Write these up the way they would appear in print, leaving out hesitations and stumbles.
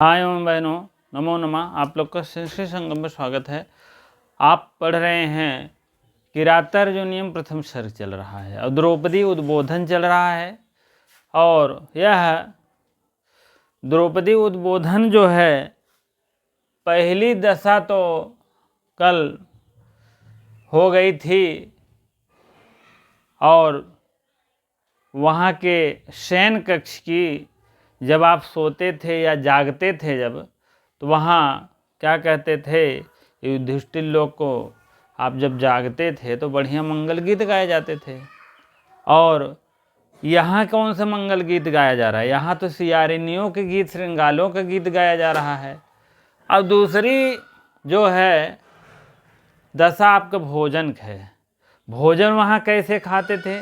हाय एवं बहनों, नमो नमः। आप लोग का संस्कृत संगम में स्वागत है। आप पढ़ रहे हैं किरातार्जुनीयम प्रथम सर्ग चल रहा है और द्रौपदी उद्बोधन चल रहा है। और यह द्रौपदी उद्बोधन जो है, पहली दशा तो कल हो गई थी और वहाँ के शयन कक्ष की जब आप सोते थे या जागते थे जब, तो वहाँ क्या कहते थे, युधिष्ठिर लोग को आप जब जागते थे तो बढ़िया मंगल गीत गाए जाते थे। और यहाँ कौन सा मंगल गीत गाया जा रहा है? यहाँ तो सियारिनियों के गीत, श्रृंगालों का गीत गाया जा रहा है। अब दूसरी जो है दशा आपका भोजन है। भोजन वहाँ कैसे खाते थे?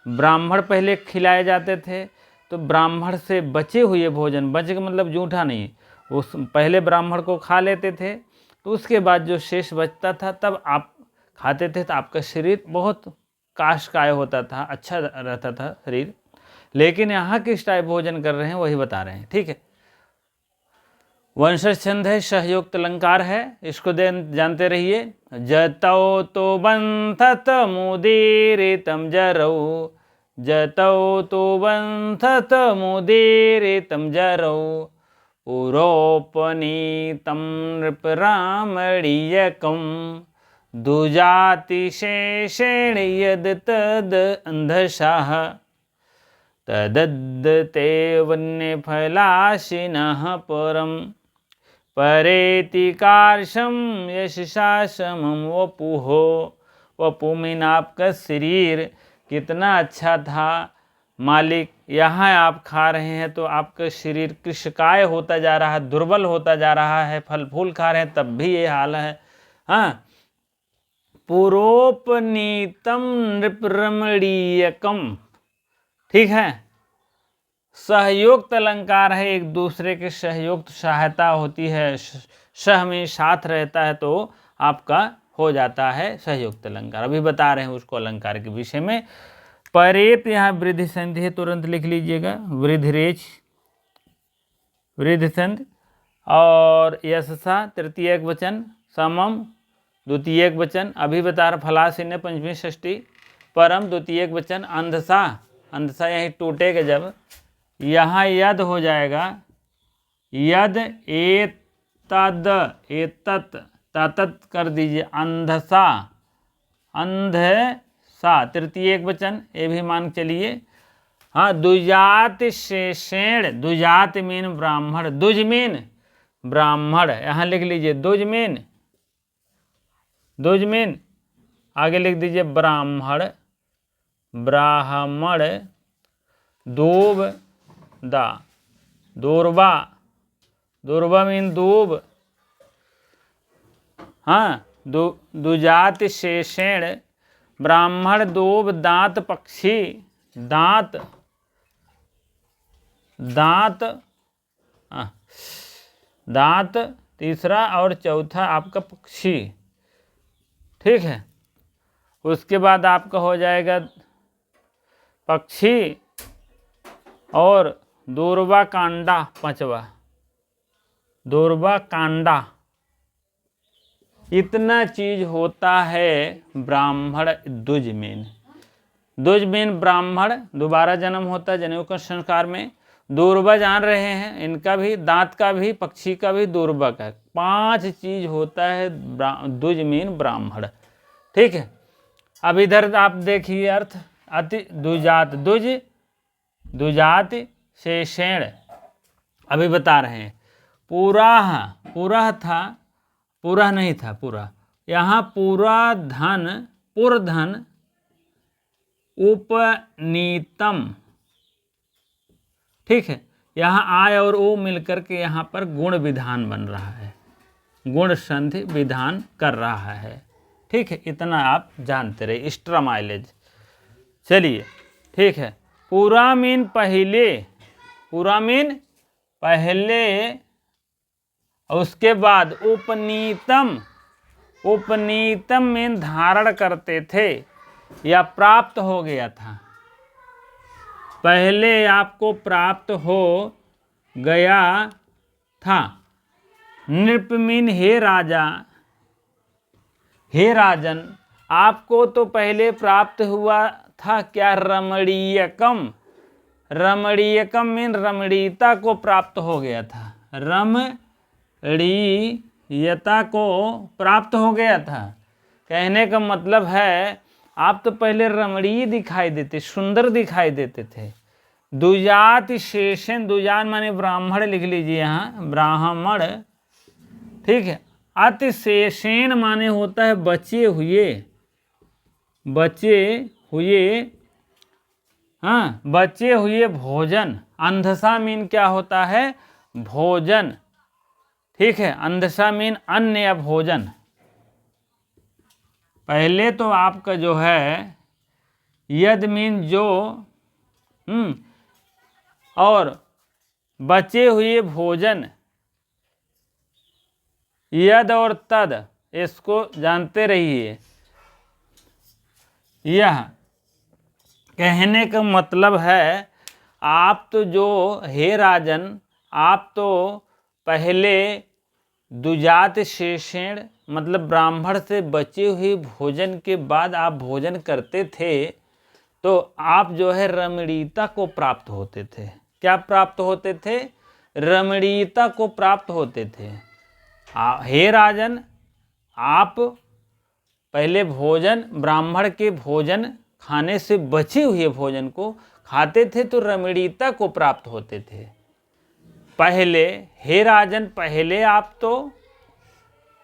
ब्राह्मण पहले खिलाए जाते थे, तो ब्राह्मण से बचे हुए भोजन, बचे का मतलब जूठा नहीं, उस पहले ब्राह्मण को खा लेते थे, तो उसके बाद जो शेष बचता था तब आप खाते थे, तो आपका शरीर बहुत काशकाय होता था, अच्छा रहता था शरीर। लेकिन यहाँ किस टाइप भोजन कर रहे हैं वही बता रहे हैं, ठीक है। वंशज छंद है, सहयोक्त अलंकार है, इसको जानते रहिए। जतौ तो बंथत मुदीरितम जरौ, जतौ तो बंथत मुदीरितम जरौ, पुरोपनीतं नृपरामणीयकं, दुजातिशेषेण यद् तद् अंधशाः, तदद्ते वन्यफलाशिनः परम्, परेति कार्षम यशसा समम वपुहो। वपु मीन आपका शरीर कितना अच्छा था मालिक, यहाँ आप खा रहे हैं तो आपका शरीर कृशकाय होता जा रहा है, दुर्बल होता जा रहा है। फल फूल खा रहे हैं तब भी ये हाल है। हाँ, पुरोपनीतम नृपरमणीयकम, ठीक है। सहयोक्त अलंकार है, एक दूसरे के सहयोक्त सहायता होती है, सह में साथ रहता है तो आपका हो जाता है सहयोक्त अलंकार। अभी बता रहे हैं उसको अलंकार के विषय में। परेत यहाँ वृद्धि संधि है, तुरंत लिख लीजिएगा, वृद्धिरेच वृद्धि संधि। और यशसा तृतीय एक वचन, समम द्वितीय एक वचन, अभी बता रहा फलासीन पंचमी षष्ठी, परम द्वितीय एक वचन, अंधसा, अंधसा यही टूटेगा जब, यहाँ यद हो जाएगा, यद एतद एतत ततत कर दीजिए, अंधसा, अंधसा तृतीय एक वचन, ये भी मान चलिए। हाँ, दुजात शेषेण, दुजात मीन ब्राह्मण, दुज मीन ब्राह्मण, यहाँ लिख लीजिए दुज मीन, दुज मीन आगे लिख दीजिए ब्राह्मण, ब्राह्मण, दूब दा, दूर्वा, दूर्वा मीन दूब। हाँ, दुजात शेषेण ब्राह्मण, दूब, दांत पक्षी, दांत दांत दांत तीसरा और चौथा आपका पक्षी, ठीक है। उसके बाद आपका हो जाएगा पक्षी और दूर्वा कांडा, पांचवा दूर्वा कांडा। इतना चीज होता है ब्राह्मण द्विज मीन, द्विज मीन ब्राह्मण, दोबारा जन्म होता है जनेऊ के संस्कार में। दूर्वा जान रहे हैं, इनका भी, दांत का भी, पक्षी का भी, दूर्वा का, 5 चीज होता है द्विज मीन ब्राह्मण, ठीक है। अब इधर आप देखिए अर्थ, अति द्विजात, द्विज द्विजात शेषेण, अभी बता रहे हैं। पूरा, पूरा था, पूरा नहीं था, पूरा, यहाँ पूरा धन, पुरधन, उपनीतम, ठीक है। यहाँ आय और ओ मिलकर के यहाँ पर गुण विधान बन रहा है, गुण संधि विधान कर रहा है, ठीक है। इतना आप जानते रहे, एक्स्ट्रा माइलेज। चलिए, ठीक है। पूरा मीन पहले, पूरा मीन पहले, उसके बाद उपनीतम, उपनीतम मीन धारण करते थे या प्राप्त हो गया था, पहले आपको प्राप्त हो गया था। नृप मीन हे राजा, हे राजन, आपको तो पहले प्राप्त हुआ था क्या रमणीयकम। रमणीयकम मीन रमणीयता को प्राप्त हो गया था, रमणीयता को प्राप्त हो गया था। कहने का मतलब है आप तो पहले रमणीय दिखाई देते, सुंदर दिखाई देते थे। दुजात शेषन, दुजान माने ब्राह्मण लिख लीजिए यहाँ, ब्राह्मण, ठीक है। अतिशेषेण माने होता है बचे हुए, बचे हुए, हाँ, बचे हुए भोजन। अंधसा मीन क्या होता है, भोजन, ठीक है। अंधसा मीन अन्न या भोजन। पहले तो आपका जो है यद मीन जो, और बचे हुए भोजन, यद और तद, इसको जानते रहिए। यह कहने का मतलब है आप तो जो, हे राजन, आप तो पहले दुजात शेषेण मतलब ब्राह्मण से बचे हुए भोजन के बाद आप भोजन करते थे तो आप जो है रमणीयता को प्राप्त होते थे। क्या प्राप्त होते थे, रमणीयता को प्राप्त होते थे। हे राजन, आप पहले भोजन, ब्राह्मण के भोजन खाने से बचे हुए भोजन को खाते थे तो रमणीयता को प्राप्त होते थे। पहले, हे राजन, पहले आप तो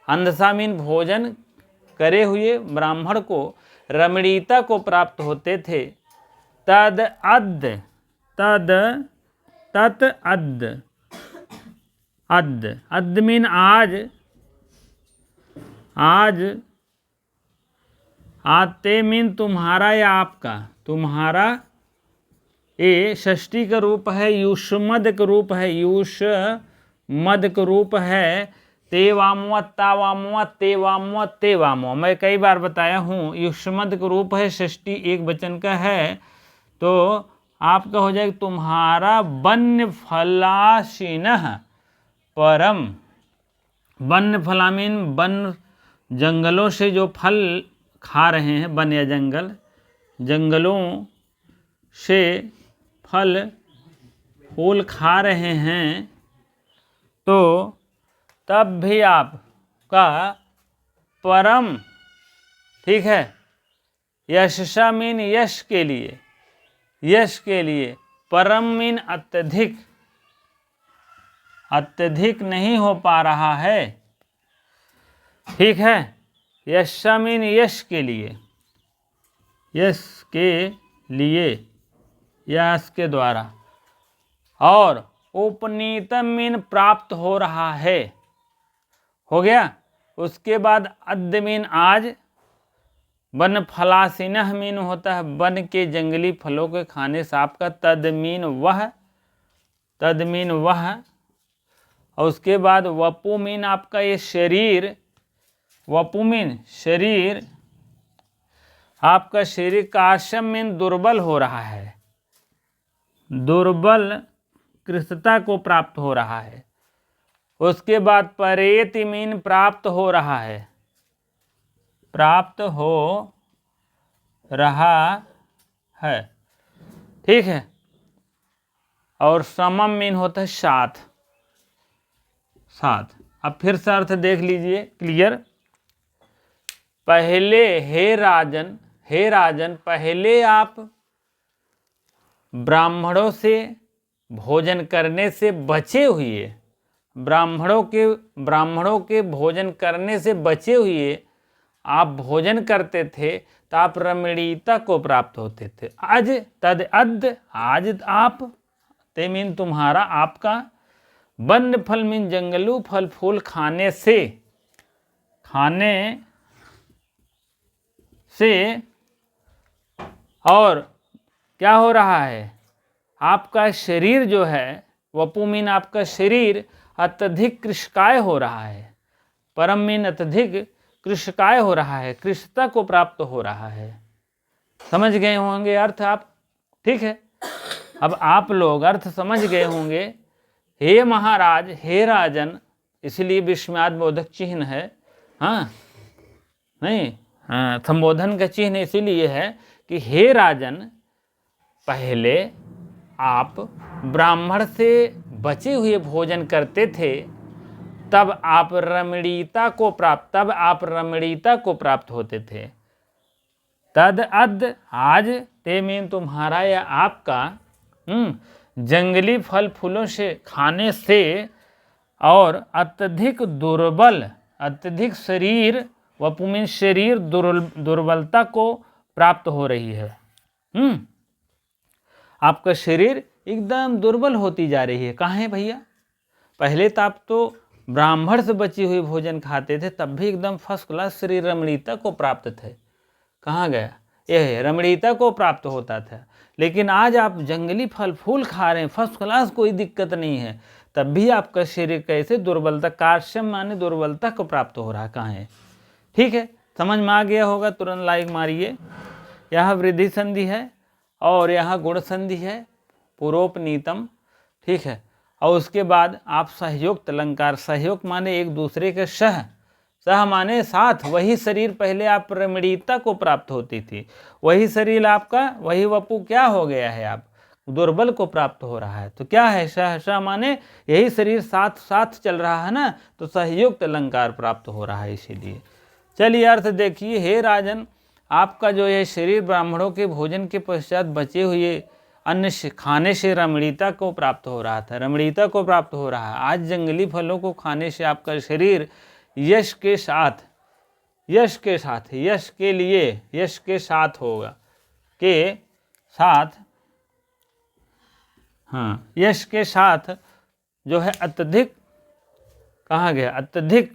अंधसामीन भोजन करे हुए ब्राह्मण को रमणीयता को प्राप्त होते थे। तद अद्य, तद तत् अद्य, अद्य, अद्य मीन आज, आज, आते मीन तुम्हारा या आपका, तुम्हारा, ये षष्ठी का रूप है, युष्मद का रूप है, युष्मद का रूप है। तेवामो तावामो तेवामो तेवामो, मैं कई बार बताया हूँ, युष्मद का रूप है, षष्ठी एक वचन का है। तो आपका हो जाएगा तुम्हारा वन्य फलाशीनः परम। वन्य फलामीन वन, जंगलों से जो फल खा रहे हैं, वन या जंगल, जंगलों से फल फूल खा रहे हैं, तो तब भी आपका परम, ठीक है। यशसा मीन यश के लिए, यश के लिए। परम मीन अत्यधिक, अत्यधिक नहीं हो पा रहा है, ठीक है। यशसा मीन यश के लिए, यश के लिए, यश के द्वारा। और उपनीतम मीन प्राप्त हो रहा है, हो गया। उसके बाद अद्य मीन आज, वन फलासीनः मीन होता है वन के जंगली फलों के खाने से आपका, तद मीन वह, तद मीन वह। और उसके बाद वपु मीन आपका ये शरीर, वपु मीन शरीर, आपका शरीर काशम मीन दुर्बल हो रहा है, दुर्बल कृष्णता को प्राप्त हो रहा है। उसके बाद परेति मीन प्राप्त हो रहा है, प्राप्त हो रहा है, ठीक है। और समम मीन होता है साथ, साथ। अब फिर से अर्थ देख लीजिए क्लियर। पहले हे राजन, हे राजन, पहले आप ब्राह्मणों से भोजन करने से बचे हुए, ब्राह्मणों के भोजन करने से बचे हुए आप भोजन करते थे तो आप रमणीयता को प्राप्त होते थे। आज तद अद्य, आज आप, ते मीन तुम्हारा, आपका, वन फल मीन जंगलू फल फूल खाने से, खाने से, और क्या हो रहा है, आपका शरीर जो है, वपु मीन आपका शरीर अत्यधिक कृशकाय हो रहा है, परम मीन अत्यधिक कृशकाय हो रहा है, कृशता को प्राप्त हो रहा है। समझ गए होंगे अर्थ आप, ठीक है। अब आप लोग अर्थ समझ गए होंगे हे महाराज, हे राजन, इसलिए विस्मयाद बोधक चिन्ह है। हाँ नहीं, हाँ, संबोधन का चिन्ह इसीलिए है कि हे राजन, पहले आप ब्राह्मण से बचे हुए भोजन करते थे, तब आप रमणीयता को प्राप्त होते थे। तद अद, आज, ते मीन तुम्हारा या आपका, जंगली फल फूलों से खाने से और अत्यधिक दुर्बल, अत्यधिक शरीर, वपुमिन शरीर दुर्बलता को प्राप्त हो रही है। आपका शरीर एकदम दुर्बल होती जा रही है। कहाँ है भैया? पहले तो आप तो ब्राह्मण से बची हुई भोजन खाते थे, तब भी एकदम फर्स्ट क्लास शरीर रमणीयता को प्राप्त थे। कहाँ गया? यह रमणीयता को प्राप्त होता था। लेकिन आज आप जंगली फल फूल खा रहे हैं, फर्स्ट क्लास, कोई दिक्कत नहीं है, तब भी आपका शरीर कैसे दुर्बलता, कार्श्यम माने दुर्बलता को प्राप्त हो रहा। कहाँ है? ठीक है, समझ में आ गया होगा, तुरंत लाइक मारिए। यहाँ वृद्धि संधि है और यहाँ गुण संधि है, पूर्वोपनीतम। ठीक है, और उसके बाद आप सहयोग अलंकार, सहयोग माने एक दूसरे के सह माने साथ। वही शरीर पहले आप रमणीयता को प्राप्त होती थी, वही शरीर आपका, वही वपु क्या हो गया है, आप दुर्बल को प्राप्त हो रहा है। तो क्या है? सह माने यही शरीर साथ साथ चल रहा है ना, तो सहयोग अलंकार प्राप्त हो रहा है। इसीलिए चलिए अर्थ देखिए। हे राजन, आपका जो ये शरीर ब्राह्मणों के भोजन के पश्चात बचे हुए अन्न खाने से रमणीयता को प्राप्त हो रहा था, रमणीयता को प्राप्त हो रहा है। आज जंगली फलों को खाने से आपका शरीर यश के साथ, यश के साथ, यश के लिए, यश के साथ होगा, के साथ, हाँ, यश के साथ जो है अत्यधिक, कहाँ गया? अत्यधिक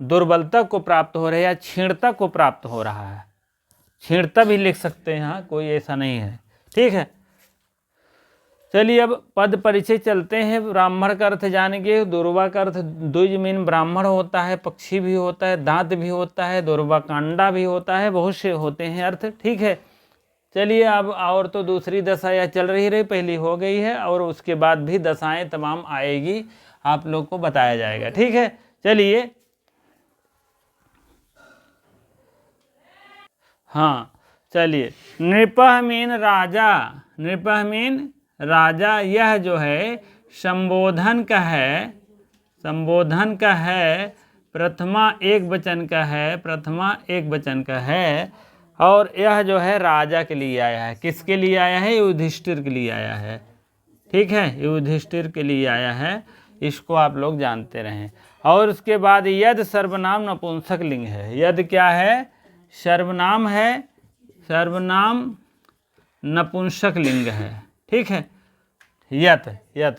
दुर्बलता को प्राप्त हो रहा है या क्षीणता को प्राप्त हो रहा है। क्षीणता भी लिख सकते हैं, यहाँ कोई ऐसा नहीं है। ठीक है, चलिए अब पद परिचय चलते हैं। ब्राह्मण का अर्थ जानेंगे। दुर्वा का अर्थ द्विज मीन ब्राह्मण होता है, पक्षी भी होता है, दांत भी होता है, दुर्वा कांडा भी होता है, बहुत से होते हैं अर्थ। ठीक है, चलिए अब और तो दूसरी दशा या चल रही, पहली हो गई है, और उसके बाद भी दशाएं तमाम आएगी, आप लोग को बताया जाएगा। ठीक है, चलिए हाँ, चलिए। नृपः मीन राजा, नृपः मीन राजा, यह जो है संबोधन का है, संबोधन का है, प्रथमा एक वचन का है, प्रथमा एक वचन का है, और यह जो है राजा के लिए आया है। किसके लिए आया है? युधिष्ठिर के लिए आया है। ठीक है, युधिष्ठिर के लिए आया है, इसको आप लोग जानते रहें। और उसके बाद यद सर्वनाम नपुंसक लिंग है। यद क्या है? सर्वनाम है, सर्वनाम नपुंसक लिंग है। ठीक है, यत, यत।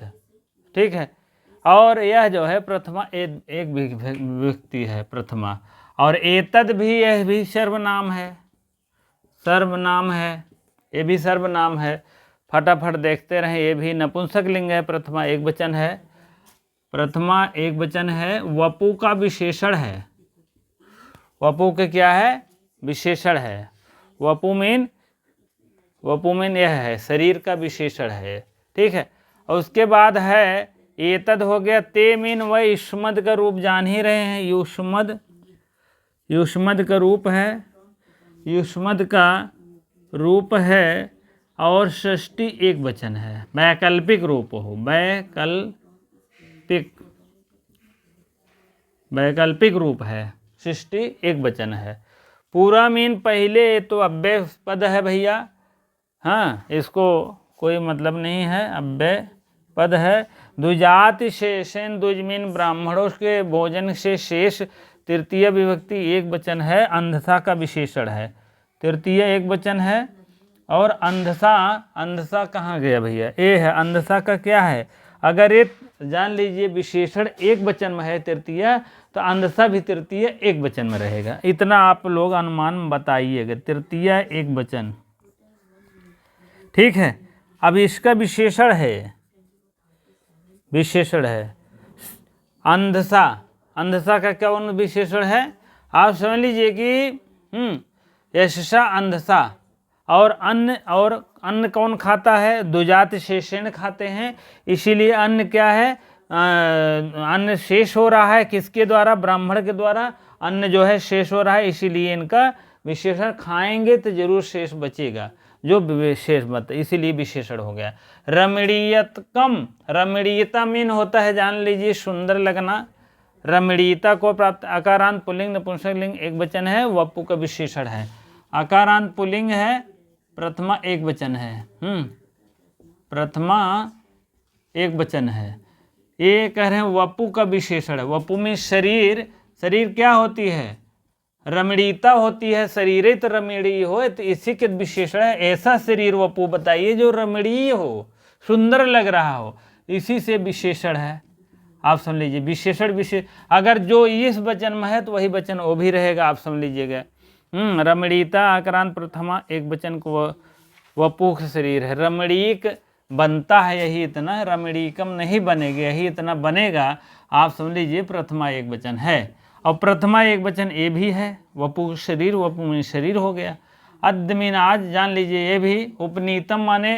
ठीक है, और यह जो है प्रथमा एक व्यक्ति है, प्रथमा। और एतद भी, यह भी सर्वनाम है, सर्वनाम है, ये भी सर्वनाम है। फटाफट देखते रहें, ये भी नपुंसक लिंग है, प्रथमा एक वचन है, प्रथमा एक वचन है। वपु का विशेषण है, वपु के क्या है? विशेषण है। वपु मीन यह है शरीर का विशेषण है। ठीक है, और उसके बाद है एतद हो गया। ते मीन वह युष्मद का रूप जान ही रहे हैं, युष्मद, युष्मद का रूप है, युष्मद का रूप है, और षष्ठी एक वचन है, वैकल्पिक रूप हो, वैकल्पिक, वैकल्पिक रूप है, षष्ठी एक वचन है। पूरा मीन पहले तो अव्यय पद है भैया, हाँ, इसको कोई मतलब नहीं है, अव्यय पद है। द्विजाति शेषेन, द्विज मीन ब्राह्मणों के भोजन से शेष, तृतीय विभक्ति एक वचन है, अंधसा का विशेषण है, तृतीय एक वचन है। और अंधसा, अंधसा कहाँ गया भैया? ए है, अंधसा का क्या है? अगर ये जान लीजिए विशेषण एक वचन में है तृतीय, तो अंधसा भी तृतीय एक वचन में रहेगा। इतना आप लोग अनुमान बताइएगा, तृतीय एक वचन। ठीक है, अब इसका विशेषण है, विशेषण है अंधसा। अंधसा का क्या विशेषण है? आप समझ लीजिए कि यशसा अंधसा, और अन्य, और अन्न कौन खाता है? दुजात शेषेण खाते हैं, इसीलिए अन्न क्या है? अन्न शेष हो रहा है, किसके द्वारा? ब्राह्मण के द्वारा अन्न जो है शेष हो रहा है, इसीलिए इनका विशेषण, खाएंगे तो जरूर शेष बचेगा, जो विशेष मत, इसीलिए विशेषण हो गया। रमणीयतकम, रमणीयता मीन होता है, जान लीजिए, सुंदर लगना। रमणीयता को प्राप्त, आकारांत पुल्लिंग नपुंसकलिंग एक वचन है, वपु का विशेषण है। आकारांत पुल्लिंग है, प्रथमा एक वचन है, प्रथमा एक वचन है। ये कह रहे हैं वपु का विशेषण है। वपु में शरीर, शरीर क्या होती है? रमणीयता होती है, शरीरित रमणीय हो, तो इसी के विशेषण है। ऐसा शरीर वपु बताइए जो रमणीय हो, सुंदर लग रहा हो, इसी से विशेषण है। आप समझ लीजिए, विशेषण विशेष, अगर जो इस वचन में है तो वही वचन वो भी रहेगा, आप समझ लीजिएगा। रमणीयता आक्रांत प्रथमा एक वचन को वपु शरीर है। रमणीक बनता है यही इतना, रमणीकम नहीं बनेगा, यही इतना बनेगा, आप समझ लीजिए प्रथमा एक वचन है। और प्रथमा एक वचन ए भी है, वपु शरीर, वपु में शरीर हो गया। अद्यमीन आज जान लीजिए, ये भी उपनीतम माने,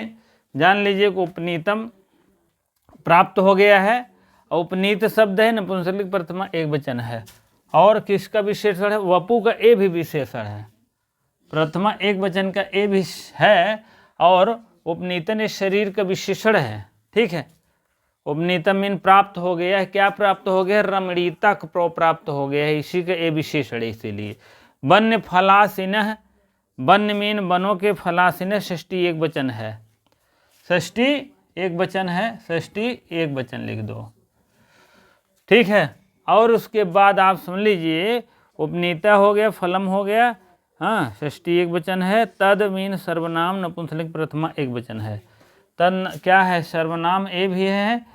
जान लीजिए कि उपनीतम प्राप्त हो गया है। उपनीत शब्द है, नपुंसकलिंग प्रथमा एक वचन है। और किसका विशेषण है? वपु का ए भी विशेषण है, प्रथमा एक वचन का ए भी है, और उपनीतन इस शरीर का विशेषण है। ठीक है, उपनीतम मीन प्राप्त हो गया है, क्या प्राप्त हो गया? रमणीयता प्राप्त हो गया है, इसी का ए विशेषण है। इसीलिए वन्य फलासीन, वन्य मीन वनों के, फलासीन षष्ठी एक वचन है, षष्ठी एक वचन है, षष्ठी एक वचन लिख दो। ठीक है, और उसके बाद आप समझ लीजिए उपनीता हो गया, फलम हो गया, हाँ, षष्ठी एक वचन है। तद मीन सर्वनाम नपुंसकलिंग प्रथमा एक वचन है। तद क्या है? सर्वनाम ए भी है,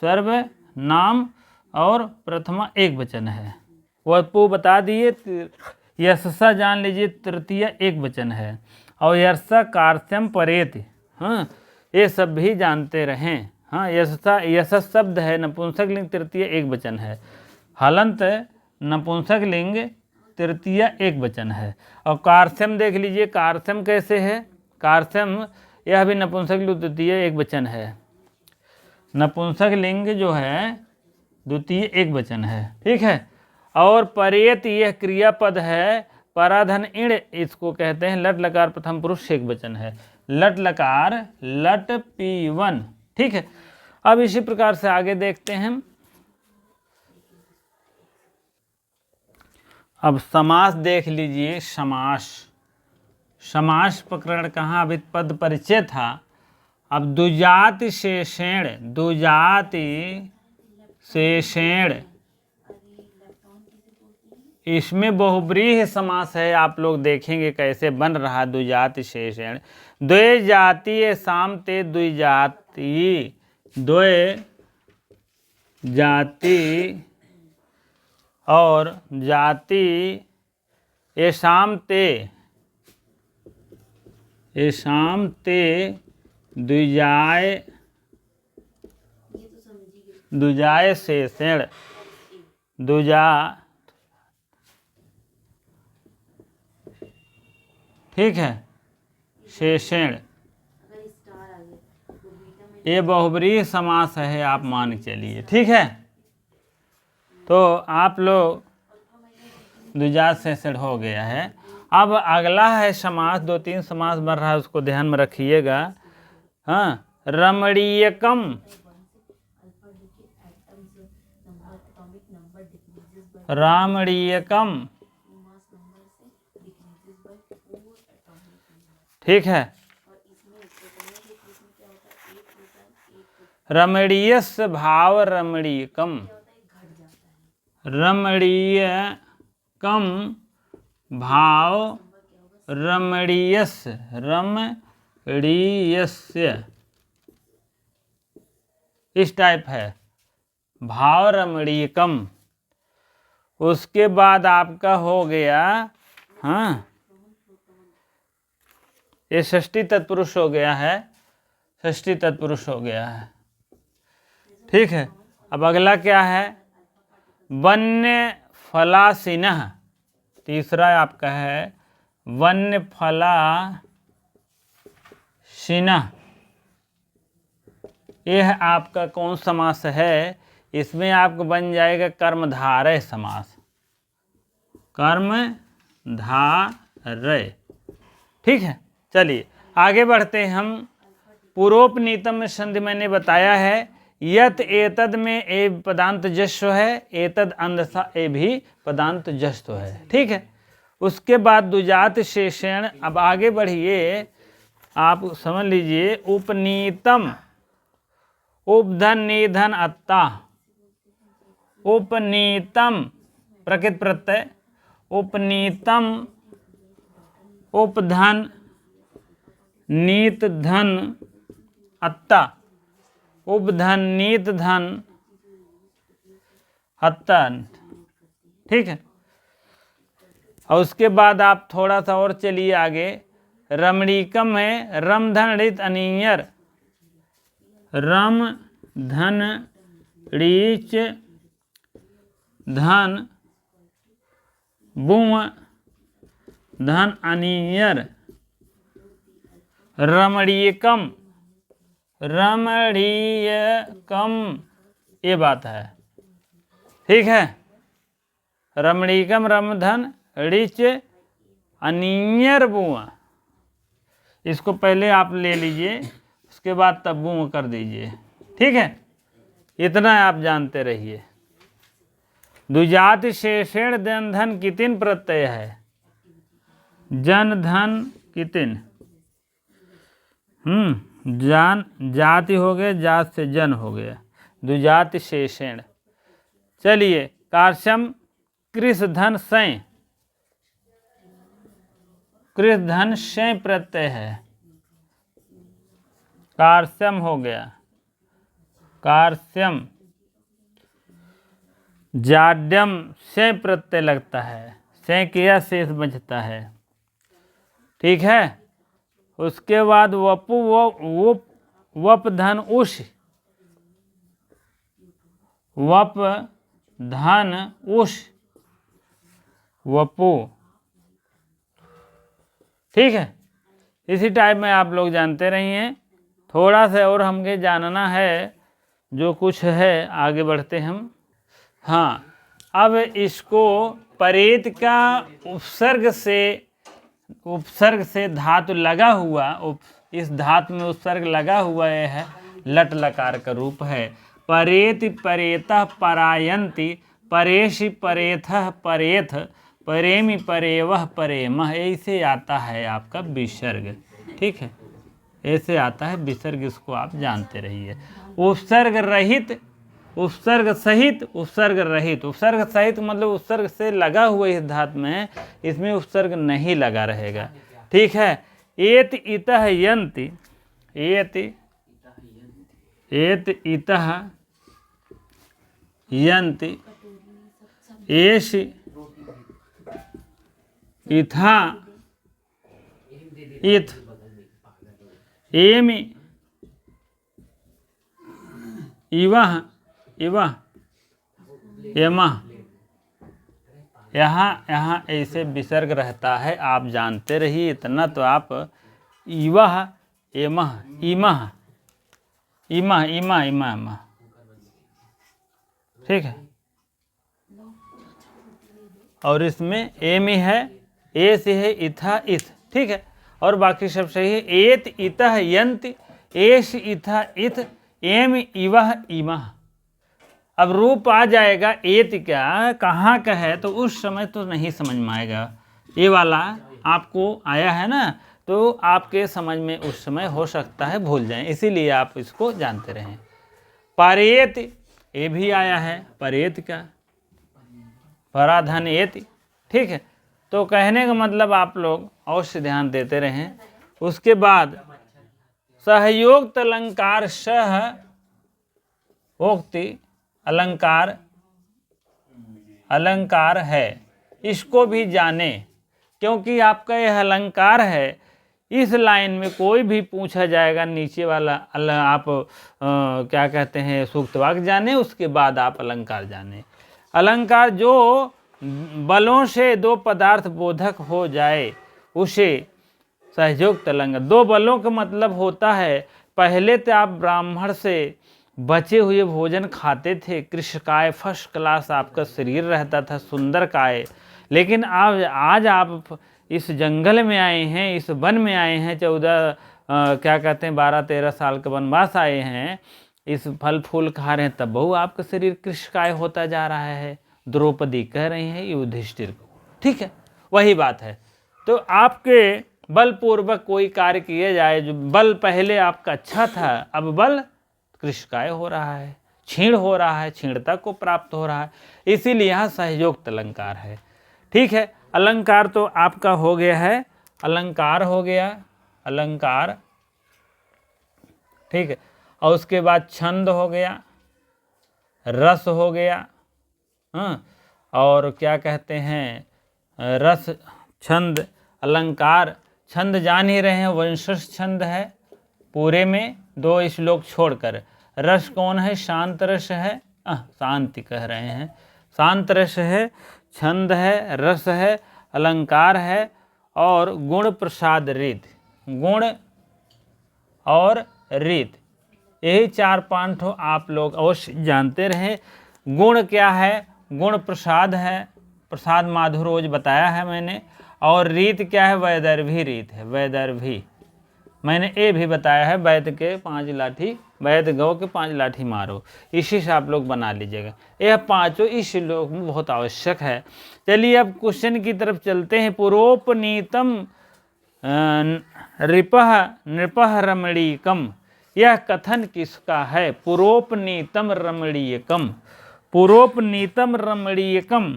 सर्वनाम और प्रथमा एक वचन है। वपु बता दिए। यशसा जान लीजिए तृतीय एक वचन है, और यशसा कार्त्यम परेत, हाँ, ये सब भी जानते रहें। हाँ, यशसा, यशस शब्द है, नपुंसकलिंग तृतीय एक वचन है। हलंत नपुंसकलिंग तृतीय एक वचन है। और कार्त्यम देख लीजिए, कार्त्यम कैसे है? कार्त्यम यह भी नपुंसकलिंग द्वितीय एक वचन है। नपुंसकलिंग जो है द्वितीय एक वचन है। ठीक है, और परेत यह क्रियापद है, पराधन इण इसको कहते हैं। लट लकार प्रथम पुरुष एक वचन है, लट लकार, लट P1। ठीक है, अब इसी प्रकार से आगे देखते हैं। अब समास देख लीजिए, समास, समास प्रकरण कहाँ? अभी पद परिचय था। अब दुजाति शेषेण, दुजाति शेषेण, इसमें बहुब्रीहि समास है। आप लोग देखेंगे कैसे बन रहा द्विजाति शेषेण। द्वे जाति साम ते द्विजाति, द्वे जाति और जाति ये शाम ते, ये शाम ते द्विजाय, द्विजाय शेषेण, द्विजा, ठीक है, शेषेण, ये बहुब्रीहि समास है, आप मान के चलिए। ठीक है, तो आप लोग द्विजात शेषेण हो गया है। अब अगला है समास, दो तीन समास बन रहा है, उसको ध्यान में रखिएगा। हाँ, रमणीयकम, रामणीयकम, ठीक है, रमणीयस भाव रमणीयकम, रमणीयकम भाव रमणीयस, रमणीयस्य, इस टाइप है, भाव रमणीयकम। उसके बाद आपका हो गया, हाँ, ये षष्ठी तत्पुरुष हो गया है, षष्ठी तत्पुरुष हो गया है। ठीक है, अब अगला क्या है? वन्य फलासीनः, तीसरा आपका है वन्य फलासीनः, शिनः, यह आपका कौन समास है? इसमें आपको बन जाएगा कर्मधारय समास, कर्मधारय। ठीक है, चलिए आगे बढ़ते हैं हम। पूर्वोपनीतम में संधि मैंने बताया है, यत एतद में ए पदांत जस्व है, एतद अंधसा ए भी पदांत जस्व है। ठीक है, उसके बाद दुजात शेषण। अब आगे बढ़िए, आप समझ लीजिए। उपनीतम, उपधन निधन अत्ता, उपनीतम प्रकृत प्रत्यय, उपनीतम उपधन नीत धन अत्ता, उपधन नीत धन अत्ता। ठीक है, और उसके बाद आप थोड़ा सा और चलिए आगे। रमणीकम है, रम धन ऋत अनियर, रम धन रीच धन बुम धन अनियर, रमणीकम, रमणीयकम, ये बात है। ठीक है, रमणीकम रमधन ऋच अनियर बुआ, इसको पहले आप ले लीजिए, उसके बाद तब बुआ कर दीजिए। ठीक है, इतना आप जानते रहिए। द्विजाति शेषेण जन धन कितिन प्रत्यय है, जन धन कितिन, जान जाति हो गए, जात से जन हो गया, द्विजाति शेषेण। चलिए, कार्शम कृष धन सै, कृष धन सै प्रत्यय है, कार्शम हो गया, कार्श्यम। जाड्यम से प्रत्यय लगता है, से किया शेष बचता है। ठीक है, उसके बाद वपु वप धन उष, वप धन उष, वपु। ठीक है, इसी टाइप में आप लोग जानते रहिए। थोड़ा सा और हमके जानना है, जो कुछ है आगे बढ़ते हम। हाँ, अब इसको परेत का उपसर्ग से धातु लगा हुआ, इस धातु में उपसर्ग लगा हुआ है, लट लकार का रूप है। परेति परेतः परायन्ति, परेशि परेथः परेथ, परेमि परेवः परेमः, ऐसे आता है आपका विसर्ग। ठीक है, ऐसे आता है विसर्ग, इसको आप जानते रहिए। उपसर्ग रहित, उपसर्ग सहित, उपसर्ग रहित। उपसर्ग सहित मतलब उपसर्ग से लगा हुआ इस धातु में, इसमें उपसर्ग नहीं लगा रहेगा। ठीक है, एत इतः यन्ति, एत इतः यन्ति, एष इथा इथ, एमि इवः इवः यमः, यहाँ ऐसे विसर्ग रहता है, आप जानते रहिए इतना। तो आप इवः यमः इमः इमः इमः इमः इमः। ठीक है, और इसमें एमि है, ए से है, इथा इथ। ठीक है, और बाकी सब सही है। एत इतः यन्ति, एष इथा इथ, एम इवः इमः। अब रूप आ जाएगा एत क्या कहाँ का है, तो उस समय तो नहीं समझ में आएगा। ये वाला आपको आया है ना, तो आपके समझ में उस समय हो सकता है भूल जाएं, इसीलिए आप इसको जानते रहें। परेत, ये भी आया है परेत का, पराधन एति। ठीक है, तो कहने का मतलब आप लोग अवश्य ध्यान देते रहें। उसके बाद सहयोग अलंकार, सह उक्ति अलंकार, अलंकार है, इसको भी जाने, क्योंकि आपका यह अलंकार है। इस लाइन में कोई भी पूछा जाएगा, नीचे वाला आप क्या कहते हैं सूक्त वाक्य जाने, उसके बाद आप अलंकार जाने। अलंकार जो बलों से दो पदार्थ बोधक हो जाए, उसे सहयोक्त अलंकार। दो बलों का मतलब होता है, पहले तो आप ब्राह्मण से बचे हुए भोजन खाते थे, कृष्णकाय फर्स्ट क्लास आपका शरीर रहता था, सुंदर काय। लेकिन आज आप इस जंगल में आए हैं, इस वन में आए हैं, 12-13 साल का वनवास आए हैं, इस फल फूल खा रहे हैं, तब बहु आपका शरीर कृष्णकाय होता जा रहा है। द्रौपदी कह रही हैं युधिष्ठिर को, ठीक है, वही बात है। तो आपके बलपूर्वक कोई कार्य किया जाए, जो बल पहले आपका अच्छा था, अब बल कृष्णकाय हो रहा है, क्षीण हो रहा है, क्षीणता को प्राप्त हो रहा है, इसीलिए यहाँ सहयोक्त अलंकार है। ठीक है, अलंकार तो आपका हो गया है, अलंकार हो गया, अलंकार, ठीक है। और उसके बाद छंद हो गया, रस हो गया, हाँ, और क्या कहते हैं, रस, छंद, अलंकार। छंद जान ही रहे हैं, वंशज छंद है पूरे में 2 श्लोक छोड़कर। रस कौन है, शांत रस है, शांति कह रहे हैं, शांत रस है, छंद है, रस है, अलंकार है, और गुण प्रसाद रीत, गुण और रीत, यही 4-5 ठो आप लोग अवश्य जानते रहे। गुण क्या है, गुण प्रसाद है, प्रसाद माधुरोज बताया है मैंने। और रीत क्या है, वैदर्भी रीत है, वैदर्भी मैंने ये भी बताया है, वैद के 5 लाठी, वैद गौ के 5 लाठी मारो, इसी से आप लोग बना लीजिएगा। यह 5 इस श्लोक में बहुत आवश्यक है। चलिए अब क्वेश्चन की तरफ चलते हैं। पुरोपनीतम नृपः रमणीकम, यह कथन किसका है? पुरोपनीतम रमणीयकम, पुरोपनीतम रमणीयकम,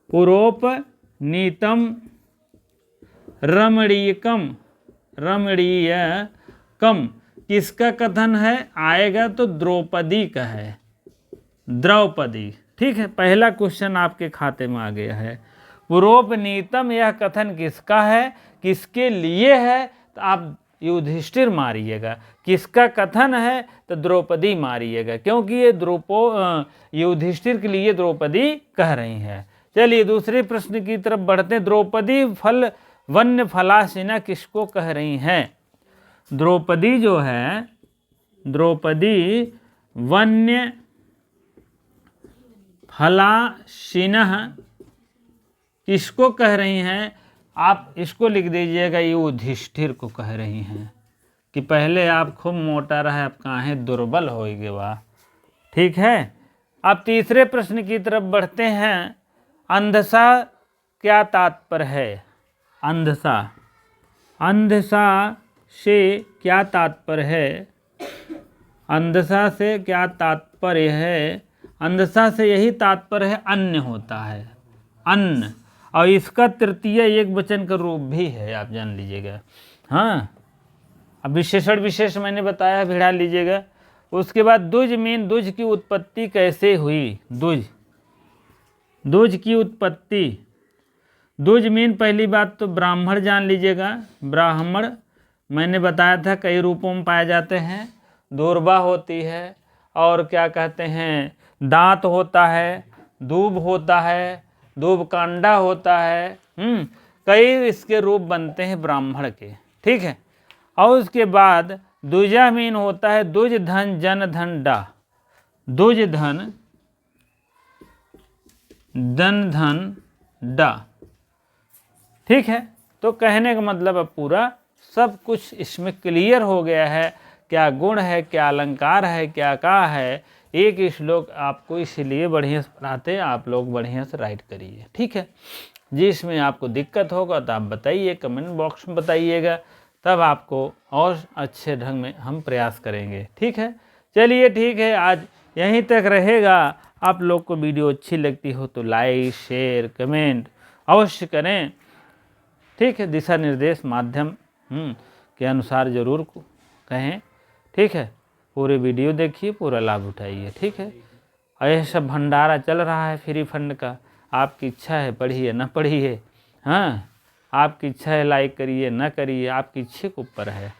पुरोपनीतम रमणीयकम, रमणीयकम किसका कथन है? आएगा तो द्रौपदी का है, द्रौपदी। ठीक है, पहला क्वेश्चन आपके खाते में आ गया है। पुरोपनीतम यह कथन किसका है, किसके लिए है? तो आप युधिष्ठिर मारिएगा। किसका कथन है? तो द्रौपदी मारिएगा, क्योंकि ये युधिष्ठिर के लिए द्रौपदी कह रही है। चलिए दूसरे प्रश्न की तरफ बढ़ते हैं। द्रौपदी फल वन्य फलासीना किसको कह रही हैं? द्रौपदी जो है, द्रौपदी वन्य फलासीनः किसको कह रही हैं? आप इसको लिख दीजिएगा, युधिष्ठिर को कह रही हैं कि पहले आप खूब मोटा रहे, आप काहे दुर्बल होइगे बा। ठीक है, अब तीसरे प्रश्न की तरफ बढ़ते हैं। अंधसा क्या तात्पर्य है? अंधसा, अंधसा से क्या तात्पर्य है? अंधसा से क्या तात्पर्य है? अंधसा से यही तात्पर्य है, अन्न होता है, अन्न। और इसका तृतीय एक वचन का रूप भी है, आप जान लीजिएगा। हाँ, अब विशेषण विशेष मैंने बताया, भिड़ा लीजिएगा। उसके बाद दुज मीन, दुज की उत्पत्ति कैसे हुई? दुज, दुज की उत्पत्ति, दुज मीन पहली बात तो ब्राह्मण जान लीजिएगा। ब्राह्मण मैंने बताया था कई रूपों में पाए जाते हैं। दूर्बा होती है, और क्या कहते हैं, दांत होता है, दूब होता है, दूब कांडा होता है, कई इसके रूप बनते हैं ब्राह्मण के। ठीक है, और उसके बाद दुजा मीन होता है दुज धन जन धन डा, दुज धन जन धन डा। ठीक है, तो कहने का मतलब अब पूरा सब कुछ इसमें क्लियर हो गया है, क्या गुण है, क्या अलंकार है, क्या कहा है। एक श्लोक आपको इसलिए बढ़िया से पढ़ाते हैं, आप लोग बढ़िया से राइट करिए। ठीक है, जिसमें आपको दिक्कत होगा तो आप बताइए, कमेंट बॉक्स में बताइएगा, तब आपको और अच्छे ढंग में हम प्रयास करेंगे। ठीक है, चलिए ठीक है, आज यहीं तक रहेगा। आप लोग को वीडियो अच्छी लगती हो तो लाइक शेयर कमेंट अवश्य करें। ठीक है, दिशा निर्देश माध्यम के अनुसार ज़रूर कहें। ठीक है, पूरे वीडियो देखिए, पूरा लाभ उठाइए। ठीक है, यह सब भंडारा चल रहा है फ्री फंड का, आपकी इच्छा है पढ़िए न पढ़िए, हाँ, आपकी इच्छा है लाइक करिए न करिए, आपकी इच्छा के ऊपर है।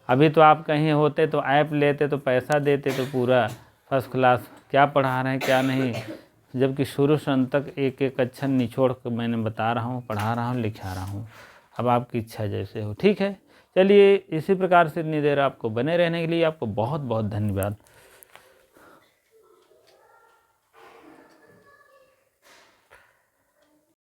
अभी तो आप कहीं होते तो ऐप लेते तो पैसा देते तो पूरा फर्स्ट क्लास क्या पढ़ा रहे हैं क्या नहीं, जबकि शुरू से अंत तक एक एक अक्षर निचोड़ कर मैंने बता रहा हूँ, पढ़ा रहा हूँ, लिखा रहा हूँ। अब आपकी इच्छा जैसे हो। ठीक है, चलिए इसी प्रकार से इतनी देर आपको बने रहने के लिए आपको बहुत बहुत धन्यवाद।